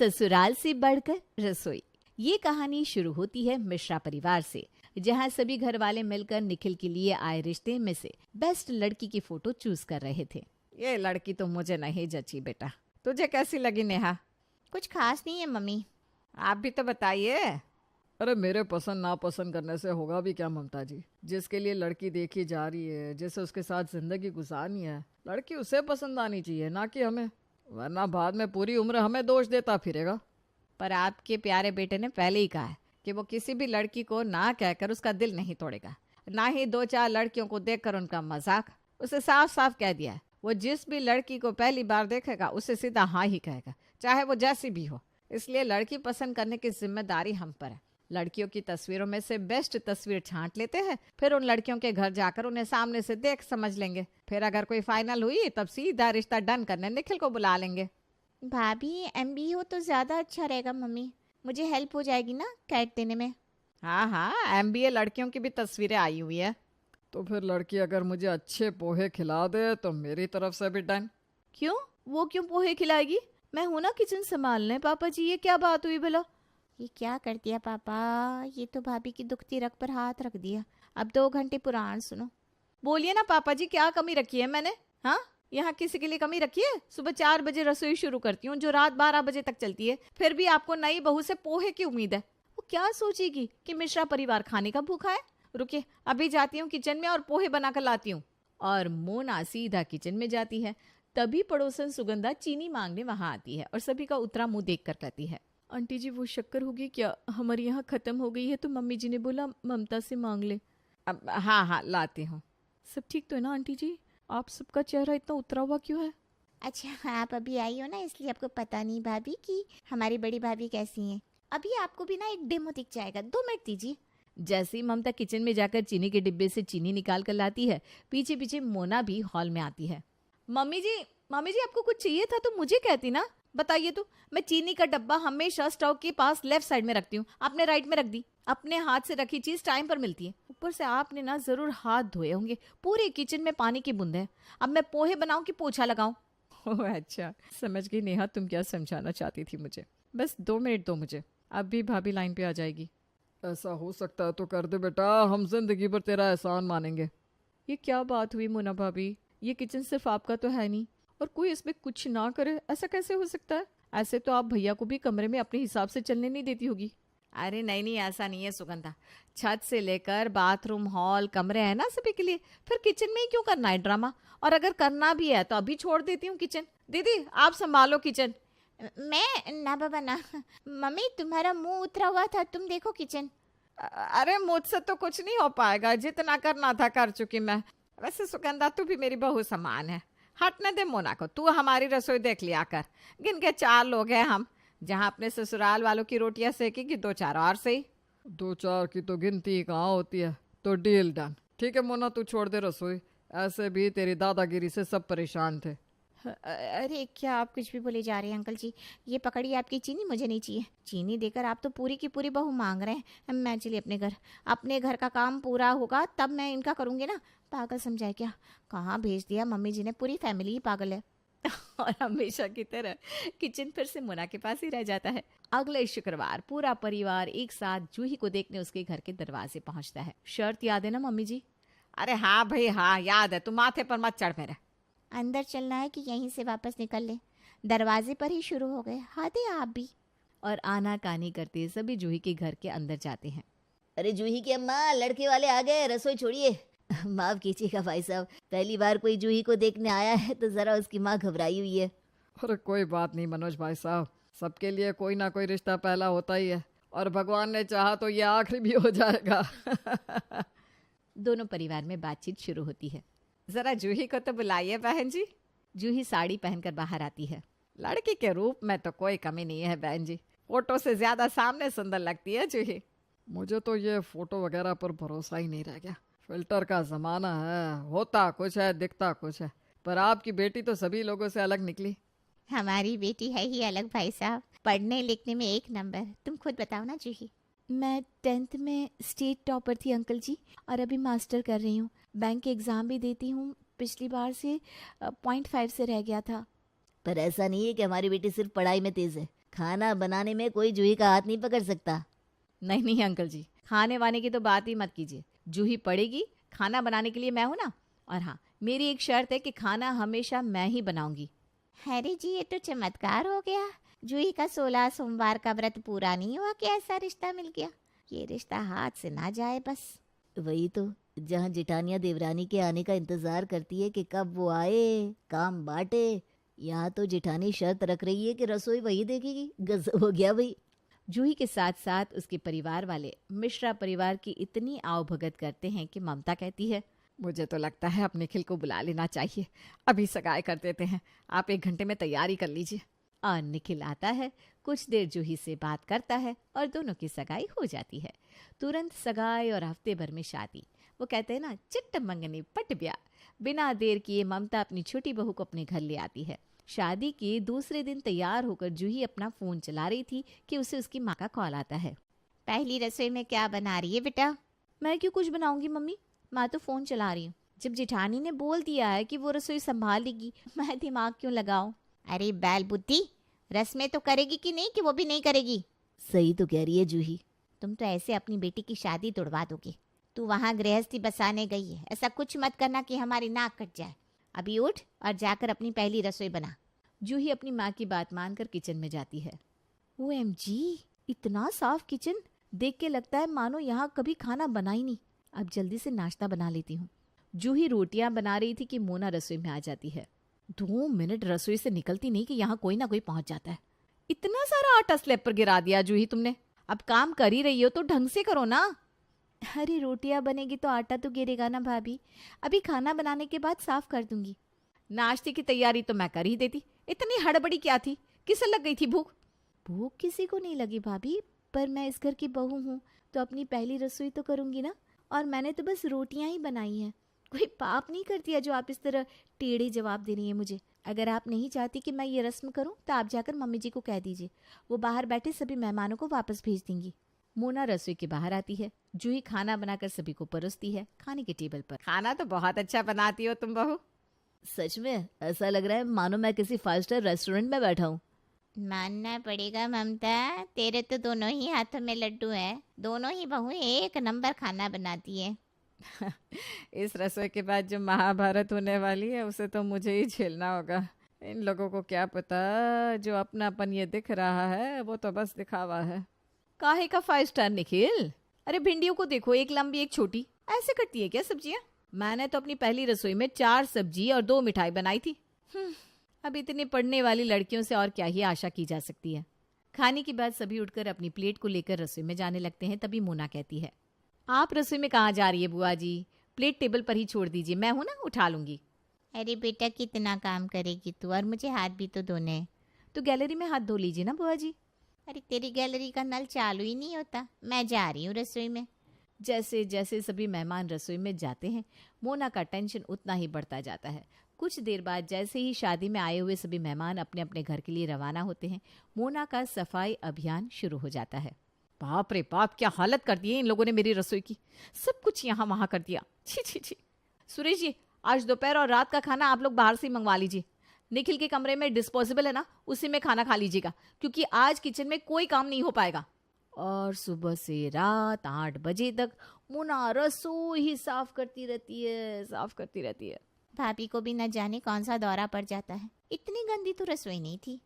ससुराल से बढ़कर रसोई। ये कहानी शुरू होती है मिश्रा परिवार से, जहाँ सभी घर वाले मिलकर निखिल के लिए आए रिश्ते में से बेस्ट लड़की की फोटो चूज कर रहे थे। ये लड़की तो मुझे नहीं जची बेटा, तुझे कैसी लगी नेहा? कुछ खास नहीं है मम्मी। आप भी तो बताइए। अरे मेरे पसंद नापसंद करने से होगा भी क्या ममता जी? जिसके लिए लड़की देखी जा रही है, जिसे उसके साथ जिंदगी गुजारनी है, लड़की उसे पसंद आनी चाहिए, ना कि हमें। वरना बाद में पूरी उम्र हमें दोष देता फिरेगा। पर आपके प्यारे बेटे ने पहले ही कहा है कि वो किसी भी लड़की को ना कहकर उसका दिल नहीं तोड़ेगा, ना ही 2-4 लड़कियों को देखकर उनका मजाक। उसे साफ साफ कह दिया है, वो जिस भी लड़की को पहली बार देखेगा उसे सीधा हाँ ही कहेगा, चाहे वो जैसी भी हो। इसलिए लड़की पसंद करने की जिम्मेदारी हम पर है। लड़कियों की तस्वीरों में से बेस्ट तस्वीर छांट लेते हैं, फिर उन लड़कियों के घर जाकर उन्हें सामने से देख समझ लेंगे। फिर अगर कोई फाइनल हुई तब सीधा रिश्ता डन करने निखिल को बुला लेंगे। भाभी MBA हो तो ज़्यादा अच्छा रहेगा मम्मी, मुझे हेल्प हो जाएगी ना कैट देने में। हाँ हाँ, MBA लड़कियों की भी तस्वीरें आई हुई है। तो फिर लड़की अगर मुझे अच्छे पोहे खिला दे तो मेरी तरफ से भी डन। क्यों? वो क्यों पोहे खिलाएगी? मैं हूं ना किचन संभालने। पापा जी ये क्या बात हुई भला? ये क्या कर दिया पापा, ये तो भाभी की दुखती रग पर हाथ रख दिया। अब 2 घंटे पुराण सुनो। बोलिए ना पापा जी, क्या कमी रखी है मैंने? हाँ, यहाँ किसी के लिए कमी रखी है? सुबह 4 बजे रसोई शुरू करती हूँ जो रात 12 बजे तक चलती है, फिर भी आपको नई बहू से पोहे की उम्मीद है। वो क्या सोचेगी कि मिश्रा परिवार खाने का भूखा है? रुकिए, अभी जाती हूँ किचन में और पोहे बनाकर लाती हूँ। और मोना सीधा किचन में जाती है। तभी पड़ोसन सुगंधा चीनी मांगने वहां आती है और सभी का उतरा मुंह देख कर कहती है, आंटी जी वो शक्कर होगी क्या? हमारे यहाँ खत्म हो गई है तो मम्मी जी ने बोला ममता से मांग ले। अब हाँ हाँ लाती हूँ। सब ठीक तो है ना आंटी जी? आप सबका चेहरा इतना उतरा हुआ क्यों है? अच्छा आप अभी आई हो ना, इसलिए आपको पता नहीं भाभी कि हमारी बड़ी भाभी कैसी हैं। अभी आपको भी ना एक डेमो दिख जाएगा, 2 मिनट दीजिए। जैसे ही ममता किचन में जाकर चीनी के डिब्बे से चीनी निकाल कर लाती है, पीछे पीछे मोना भी हॉल में आती है। मम्मी जी आपको कुछ चाहिए था तो मुझे कहती ना। बताइए तो, मैं चीनी का डब्बा हमेशा स्टोव के पास लेफ्ट साइड में रखती हूँ, आपने राइट में रख दी। अपने हाथ से रखी चीज टाइम पर मिलती है। ऊपर से आपने ना जरूर हाथ धोए होंगे, पूरे किचन में पानी की बूंद है। अब मैं पोहे बनाऊं कि पोछा लगाऊं? ओह अच्छा, समझ गई नेहा तुम क्या समझाना चाहती थी मुझे। बस 2 मिनट दो मुझे, अब भी भाभी लाइन पे आ जाएगी। ऐसा हो सकता है तो कर दे बेटा, हम जिंदगी भर तेरा एहसान मानेंगे। ये क्या बात हुई मोना भाभी? ये किचन सिर्फ आपका तो है नहीं, और कोई इसमें कुछ ना करे, ऐसा कैसे हो सकता है? ऐसे तो आप भैया को भी कमरे में अपने हिसाब से चलने नहीं देती होगी। अरे नहीं ऐसा नहीं है सुगंधा, छत से लेकर बाथरूम हॉल कमरे हैं ना सभी के लिए, फिर किचन में ही क्यों करना है ड्रामा? और अगर करना भी है तो अभी छोड़ देती हूँ किचन। दीदी आप संभालो किचन। मैं ना बाबा ना, मम्मी तुम्हारा मुंह उतरा हुआ था, तुम देखो किचन। अरे मुझसे तो कुछ नहीं हो पाएगा, जितना करना था कर चुकी मैं। वैसे सुगंधा तू भी मेरी बहू समान है, हटने दे मोना को। तू हमारी रसोई देख लिया कर, गिन के 4 लोग हैं हम, जहाँ अपने ससुराल वालों की रोटियां सेकेगी 2-4 और सही। 2-4 की तो गिनती कहाँ होती है। तो डील डन। ठीक है मोना, तू छोड़ दे रसोई, ऐसे भी तेरी दादागिरी से सब परेशान थे। अरे क्या आप कुछ भी बोले जा रहे हैं अंकल जी? ये पकड़िए आपकी चीनी, मुझे नहीं चाहिए। चीनी देकर आप तो पूरी की पूरी बहू मांग रहे हैं। मैं चलिए अपने घर का काम पूरा होगा तब मैं इनका करूँगी ना। पागल समझाए क्या? कहाँ भेज दिया मम्मी जी ने, पूरी फैमिली ही पागल है। और हमेशा की तरह किचन फिर से मोना के पास ही रह जाता है। अगले शुक्रवार पूरा परिवार एक साथ जूही को देखने उसके घर के दरवाजे पहुंचता है। शर्त याद है ना मम्मी जी? अरे हाँ भाई हाँ याद है, तू माथे पर मत चढ़ मेरे। अंदर चलना है कि यहीं से वापस निकल ले? दरवाजे पर ही शुरू हो गए, हाथ है आप भी। और आना कानी करते सभी जूही के घर के अंदर जाते हैं। अरे जूही की अम्मा, लड़के वाले आ गए, रसोई छोड़िए। माफ कीजिएगा भाई साहब, पहली बार कोई जूही को देखने आया है तो जरा उसकी माँ घबराई हुई है। अरे कोई बात नहीं मनोज भाई साहब, सबके लिए कोई ना कोई रिश्ता पहला होता ही है, और भगवान ने चाहा तो ये आखिरी भी हो जाएगा। दोनों परिवार में बातचीत शुरू होती है। जरा जूही को तो बुलाइए बहन जी। जूही साड़ी पहनकर बाहर आती है। लड़की के रूप में तो कोई कमी नहीं है बहन जी, फोटो से ज्यादा सामने सुंदर लगती है जूही। मुझे तो ये फोटो वगैरह पर भरोसा ही नहीं रह गया। फिल्टर का जमाना है, होता कुछ है दिखता कुछ है। पर आपकी बेटी तो सभी लोगों से अलग निकली। हमारी बेटी है ही अलग भाई साहब, पढ़ने लिखने में 1 नंबर। तुम खुद बताओ ना जूही। मैं 10th में स्टेट टॉपर थी अंकल जी, और अभी मास्टर कर रही हूँ। बैंक के एग्ज़ाम भी देती हूँ, पिछली बार से 0.5 से रह गया था। पर ऐसा नहीं है कि हमारी बेटी सिर्फ पढ़ाई में तेज है, खाना बनाने में कोई जूही का हाथ नहीं पकड़ सकता। नहीं नहीं अंकल जी, खाने वाने की तो बात ही मत कीजिए। जूही पड़ेगी, खाना बनाने के लिए मैं हूं ना। और हाँ, मेरी एक शर्त है कि खाना हमेशा मैं ही बनाऊंगी। अरे जी, ये तो चमत्कार हो गया। जूही का 16 सोमवार का व्रत पूरा नहीं हुआ कि ऐसा रिश्ता मिल गया। ये रिश्ता हाथ से ना जाए बस। वही तो, जहाँ जेठानियाँ देवरानी के आने का इंतजार करती है कि कब वो आए, काम बांटे, यहाँ तो जेठानी शर्त रख रही है कि रसोई वही देखेगी। गजब हो गया भाई। जूही के साथ साथ उसके परिवार वाले मिश्रा परिवार की इतनी आवभगत करते हैं कि ममता कहती है, मुझे तो लगता है अब निखिल को बुला लेना चाहिए, अभी सगाई कर देते हैं, आप 1 घंटे में तैयारी कर लीजिए। और निखिल आता है, कुछ देर जूही से बात करता है और दोनों की सगाई हो जाती है। तुरंत सगाई और हफ्ते भर में शादी। वो कहते हैं ना, चिट्ट मंगनी पट ब्याह। बिना देर किए ममता अपनी छोटी बहू को अपने घर ले आती है। शादी के दूसरे दिन तैयार होकर जूही अपना फोन चला रही थी कि उसे उसकी माँ का कॉल आता है। पहली रसोई में क्या बना रही है बेटा? मैं क्यों कुछ बनाऊंगी मम्मी, मैं तो फोन चला रही हूँ। जब जेठानी ने बोल दिया है कि वो रसोई संभाल लेगी, मैं दिमाग क्यों लगाऊं। अरे बैल बुद्धि, रस्में तो करेगी कि नहीं कि वो भी नहीं करेगी? सही तो कह रही है जूही। तुम तो ऐसे अपनी बेटी की शादी तोड़वा दोगे। तू वहाँ गृहस्थी बसाने गई है, ऐसा कुछ मत करना कि हमारी नाक कट जाए। अभी उठ और जाकर अपनी पहली रसोई बना। जूही अपनी माँ की बात मानकर किचन में जाती है। OMG, इतना साफ किचन देख के लगता है मानो यहाँ कभी खाना बना ही नहीं। अब जल्दी से नाश्ता बना लेती हूँ। जूही रोटियां बना रही थी कि मोना रसोई में आ जाती है। 2 मिनट रसोई से निकलती नहीं कि यहाँ कोई ना कोई पहुंच जाता है। इतना सारा आटा स्लैब पर गिरा दिया जूही तुमने। अब काम कर ही रही हो तो ढंग से करो ना। अरे रोटियां बनेगी तो आटा तो गिरेगा ना भाभी, अभी खाना बनाने के बाद साफ कर दूंगी। नाश्ते की तैयारी तो मैं कर ही देती, इतनी हड़बड़ी क्या थी, किसे लग गई थी भूख? भूख किसी को नहीं लगी भाभी, पर मैं इस घर की बहू हूँ तो अपनी पहली रसोई तो करूंगी ना। और मैंने तो बस रोटियां ही बनाई हैं, कोई पाप नहीं कर दिया जो आप इस तरह टेढ़े जवाब दे रही हैं मुझे। अगर आप नहीं चाहती कि मैं ये रस्म करूं तो आप जाकर मम्मी जी को कह दीजिए, वो बाहर बैठे सभी मेहमानों को वापस भेज देंगी। मोना रसोई के बाहर आती है। जूही खाना बनाकर सभी को परोसती है खाने के टेबल पर। खाना तो बहुत अच्छा बनाती हो तुम बहू। सच में ऐसा लग रहा है मानो मैं किसी 5 स्टार रेस्टोरेंट में बैठा हूँ। मानना पड़ेगा ममता, तेरे तो दोनों ही हाथों में लड्डू है। दोनों ही बहू एक नंबर खाना बनाती है। इस रसोई के बाद जो महाभारत होने वाली है उसे तो मुझे ही झेलना होगा। इन लोगों को क्या पता, जो अपनापन ये दिख रहा है वो तो बस दिखावा है। काहे का 5 स्टार निखिल? अरे भिंडियों को देखो, एक लंबी एक छोटी, ऐसे कटती है क्या सब्जियां? मैंने तो अपनी पहली रसोई में 4 सब्जी और 2 मिठाई बनाई थी। अब इतनी पढ़ने वाली लड़कियों से और क्या ही आशा की जा सकती है। खाने के बाद सभी उठकर अपनी प्लेट को लेकर रसोई में जाने लगते हैं। तभी मोना कहती है, आप रसोई में कहाँ जा रही है बुआ जी? प्लेट टेबल पर ही छोड़ दीजिए, मैं हूं ना, उठा लूंगी। अरे बेटा, कितना काम करेगी तू, और मुझे हाथ भी तो धोने हैं। तो गैलरी में हाथ धो लीजिए ना बुआ जी। अरे तेरी गैलरी का नल चालू ही नहीं होता, मैं जा रही हूँ रसोई में। जैसे जैसे सभी मेहमान रसोई में जाते हैं, मोना का टेंशन उतना ही बढ़ता जाता है। कुछ देर बाद जैसे ही शादी में आए हुए सभी मेहमान अपने अपने घर के लिए रवाना होते हैं, मोना का सफाई अभियान शुरू हो जाता है। बाप रे बाप, क्या हालत कर दी है इन लोगों ने मेरी रसोई की। सब कुछ यहाँ वहां कर दिया। छी छी छी। सुरेश जी, आज दोपहर और रात का खाना आप लोग बाहर से ही मंगवा लीजिए। निखिल के कमरे में डिस्पोजेबल है ना, उसी में खाना खा लीजिएगा, क्योंकि आज किचन में कोई काम नहीं हो पाएगा। और सुबह से रात 8 बजे तक मोना रसोई ही साफ करती रहती है, साफ करती रहती है। भाभी को भी न जाने कौन सा दौरा पड़ जाता है। इतनी गंदी तो रसोई नहीं थी।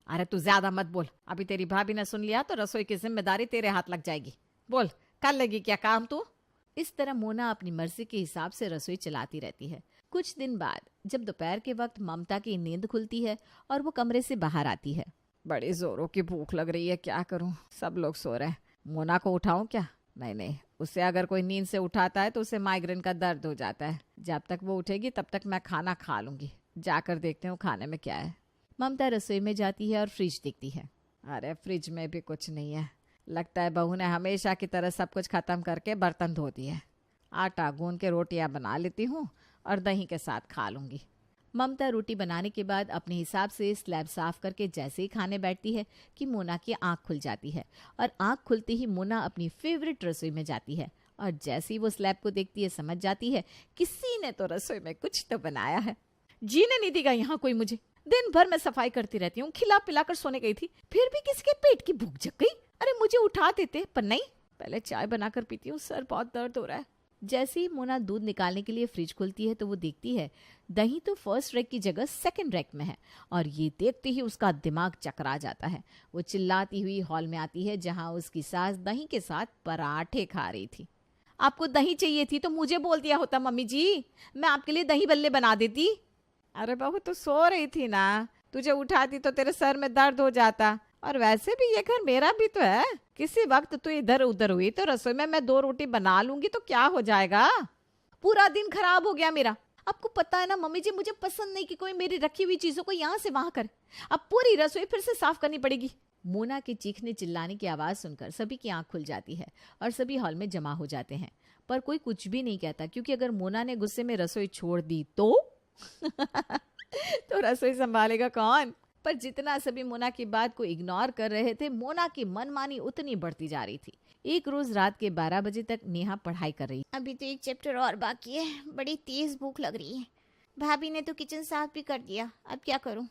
अरे तू ज्यादा मत बोल, अभी तेरी भाभी ने सुन लिया तो रसोई की जिम्मेदारी तेरे हाथ लग जाएगी। बोल, कर लेगी क्या काम तू? इस तरह मोना अपनी मर्जी के हिसाब से रसोई चलाती रहती है। कुछ दिन बाद जब दोपहर के वक्त ममता की नींद खुलती है और वो कमरे से बाहर आती है। बड़ी जोरों की भूख लग रही है, क्या करूं, सब लोग सो रहे हैं। मोना को उठाऊं क्या? नहीं, उसे अगर कोई नींद से उठाता है तो उसे माइग्रेन का दर्द हो जाता है। जब तक वो उठेगी तब तक मैं खाना खा लूंगी। जाकर देखते हूँ खाने में क्या है। ममता रसोई में जाती है और फ्रिज देखती है। अरे फ्रिज में भी कुछ नहीं है। लगता है बहू ने हमेशा की तरह सब कुछ खत्म करके बर्तन धो दिए। आटा गूंद के रोटियां बना लेती हूँ और दही के साथ खा लूंगी। ममता रोटी बनाने के बाद अपने हिसाब से स्लैब साफ करके जैसे ही खाने बैठती है कि मोना की आंख खुल जाती है। और आंख खुलते ही मोना अपनी फेवरेट रसोई में जाती है और जैसे ही वो स्लैब को देखती है समझ जाती है किसी ने तो रसोई में कुछ तो बनाया है। जीने नहीं देगा यहाँ कोई मुझे। दिन भर मैं सफाई करती रहती हूँ, खिला पिला कर सोने गई थी, फिर भी किसी के पेट की भूख जग गई। अरे मुझे उठा देते, पर नहीं, पहले चाय बनाकर पीती हूँ, सर बहुत दर्द हो रहा है। जैसे ही मोना दूध निकालने के लिए फ्रिज खोलती है तो वो देखती है दही तो फर्स्ट रैक की जगह सेकंड रैक में है, और ये देखते ही उसका दिमाग चकरा जाता है। वो चिल्लाती हुई हॉल में आती है जहां उसकी सास दही के साथ पराठे खा रही थी। आपको दही चाहिए थी तो मुझे बोल दिया होता मम्मी जी, मैं आपके लिए दही बल्ले बना देती। अरे बहू तू सो रही थी ना, तुझे उठाती तो तेरे सर में दर्द हो जाता, और वैसे भी ये घर मेरा भी तो है। किसी वक्त तू इधर उधर हुई तो रसोई में मैं 2 रोटी बना लूंगी तो क्या हो जाएगा। पूरा दिन खराब हो गया मेरा। आपको पता है ना मम्मी जी, मुझे पसंद नहीं कि कोई मेरी रखी हुई चीजों को यहाँ से वहां करे। अब पूरी रसोई फिर से साफ करनी पड़ेगी। मोना के चीखने चिल्लाने की आवाज सुनकर सभी की आंख खुल जाती है और सभी हॉल में जमा हो जाते हैं, पर कोई कुछ भी नहीं कहता, क्योंकि अगर मोना ने गुस्से में रसोई छोड़ दी तो तो रसोई संभालेगा कौन। पर जितना सभी मोना की बात को इग्नोर कर रहे थे, मोना की मनमानी उतनी बढ़ती जा रही थी। एक रोज रात के 12 बजे तक नेहा पढ़ाई कर रही। अभी तो एक चैप्टर और बाकी है, बड़ी तेज भूख लग रही है। भाभी ने तो किचन साफ भी कर दिया, अब क्या करूं?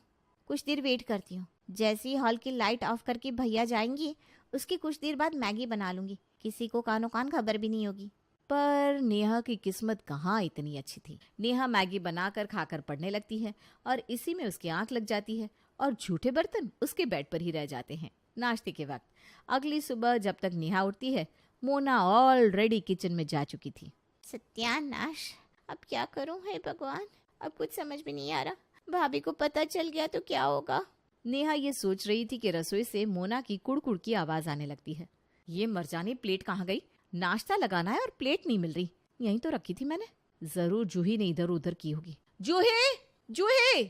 कुछ देर वेट करती हूँ। जैसे ही हॉल की लाइट ऑफ करके भैया जाएंगी, उसकी कुछ देर बाद मैगी बना लूंगी, किसी को कानो कान खबर भी नहीं होगी। पर नेहा की किस्मत कहाँ इतनी अच्छी थी। नेहा मैगी बनाकर खाकर पढ़ने लगती है और इसी में उसकी आंख लग जाती है और झूठे बर्तन उसके बेड पर ही रह जाते हैं। नाश्ते के वक्त अगली सुबह जब तक नेहा उठती है, मोना ऑलरेडी किचन में जा चुकी थी। सत्यानाश, अब क्या करूं? हे भगवान, अब कुछ समझ में नहीं आ रहा। भाभी को पता चल गया तो क्या होगा? नेहा ये सोच रही थी कि रसोई से मोना की कुड़कुड़ की आवाज आने लगती है। ये मरजानी प्लेट कहाँ गई? नाश्ता लगाना है और प्लेट नहीं मिल रही, यहीं तो रखी थी मैंने। जरूर जूही ने इधर उधर की होगी। जूही, जूही!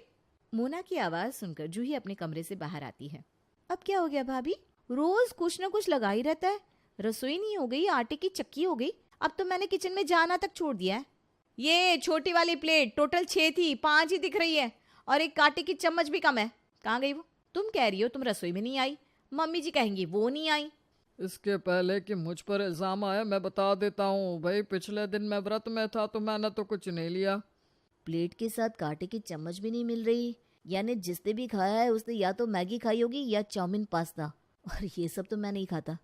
मोना की आवाज सुनकर जूही अपने कमरे से बाहर आती है। अब क्या हो गया भाभी? रोज कुछ न कुछ लगा ही रहता है। रसोई नहीं हो गई, आटे की चक्की हो गई, अब तो मैंने किचन में जाना तक छोड़ दिया है। ये छोटी वाली प्लेट टोटल 6 थी, 5 ही दिख रही है, और एक कांटे की चम्मच भी कम है। कहाँ गई वो? तुम कह रही हो तुम रसोई में नहीं आई, मम्मी जी कहेंगी वो नहीं आई। इसके पहले कि मुझ पर इल्जाम आया, मैं बता देता हूँ भाई, पिछले दिन मैं व्रत में था तो मैंने तो कुछ नहीं लिया। प्लेट के साथ कांटे की चम्मच भी नहीं मिल रही, यानी जिसने भी खाया है उसने या तो मैगी खाई होगी या चाउमीन पास्ता, और ये सब तो मैं नहीं खाता।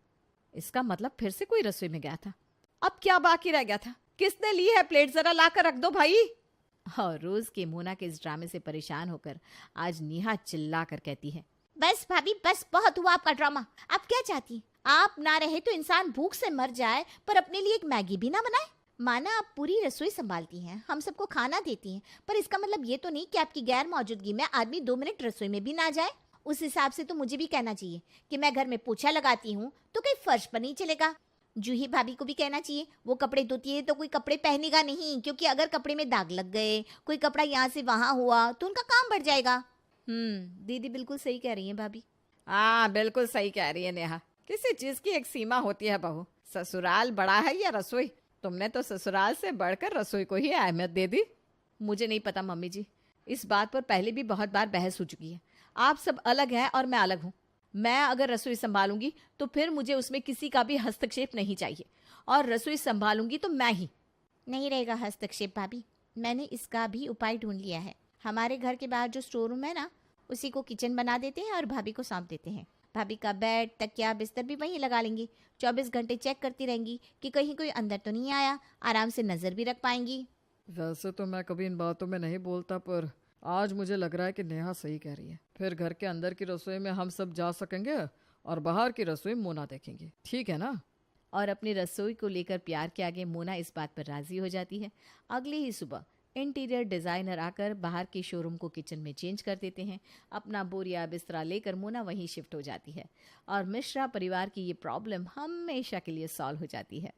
इसका मतलब फिर से कोई रसोई में गया था। अब क्या बाकी रह गया था? किसने ली है प्लेट? जरा ला कर रख दो भाई। और रोज के मोना के इस ड्रामे से परेशान होकर आज नेहा चिल्ला कर कहती है, बस भाभी बस, बहुत हुआ आपका ड्रामा। आप क्या चाहती? आप ना रहे तो इंसान भूख से मर जाए, पर अपने लिए एक मैगी भी ना बनाए। माना आप पूरी रसोई संभालती हैं, हम सबको खाना देती हैं, पर इसका मतलब ये तो नहीं कि आपकी गैर मौजूदगी में आदमी 2 मिनट रसोई में भी ना जाए। उस हिसाब से तो मुझे भी कहना चाहिए कि मैं घर में पोछा लगाती हूँ तो कहीं फर्श पर नहीं चलेगा। जूही भाभी को भी कहना चाहिए, वो कपड़े धोती है तो कोई कपड़े पहनेगा नहीं, क्योंकि अगर कपड़े में दाग लग गए, कोई कपड़ा यहाँ से वहां हुआ तो उनका काम बढ़ जाएगा। दीदी बिल्कुल सही कह रही है भाभी। हाँ बिल्कुल सही कह रही है नेहा, किसी चीज की एक सीमा होती है बहू। ससुराल बड़ा है या रसोई? तुमने तो ससुराल से बढ़कर रसोई को ही अहमियत दे दी। मुझे नहीं पता मम्मी जी, इस बात पर पहले भी बहुत बार बहस हो चुकी है। आप सब अलग हैं और मैं अलग हूँ। मैं अगर रसोई संभालूंगी तो फिर मुझे उसमें किसी का भी हस्तक्षेप नहीं चाहिए, और रसोई संभालूंगी तो मैं ही। नहीं रहेगा हस्तक्षेप भाभी, मैंने इसका भी उपाय ढूंढ लिया है। हमारे घर के बाहर जो स्टोर रूम है ना, उसी को किचन बना देते हैं और भाभी को सौंप देते हैं। भाभी का बेड, तकिया, बिस्तर भी वहीं लगा लेंगी। 24 घंटे चेक करती रहेंगी कि कहीं कोई अंदर तो नहीं आया, आराम से नजर भी रख पाएंगी। वैसे तो मैं कभी इन बातों में नहीं बोलता, पर आज मुझे लग रहा है कि नेहा सही कह रही है। फिर घर के अंदर की रसोई में हम सब जा सकेंगे और बाहर की रसोई मोना देखेंगे, ठीक है ना? और अपनी रसोई को लेकर प्यार के आगे मोना इस बात पर राजी हो जाती है। अगली ही सुबह इंटीरियर डिजाइनर आकर बाहर के शोरूम को किचन में चेंज कर देते हैं। अपना बोरिया बिस्तरा लेकर मोना वहीं शिफ्ट हो जाती है और मिश्रा परिवार की ये प्रॉब्लम हमेशा के लिए सॉल्व हो जाती है।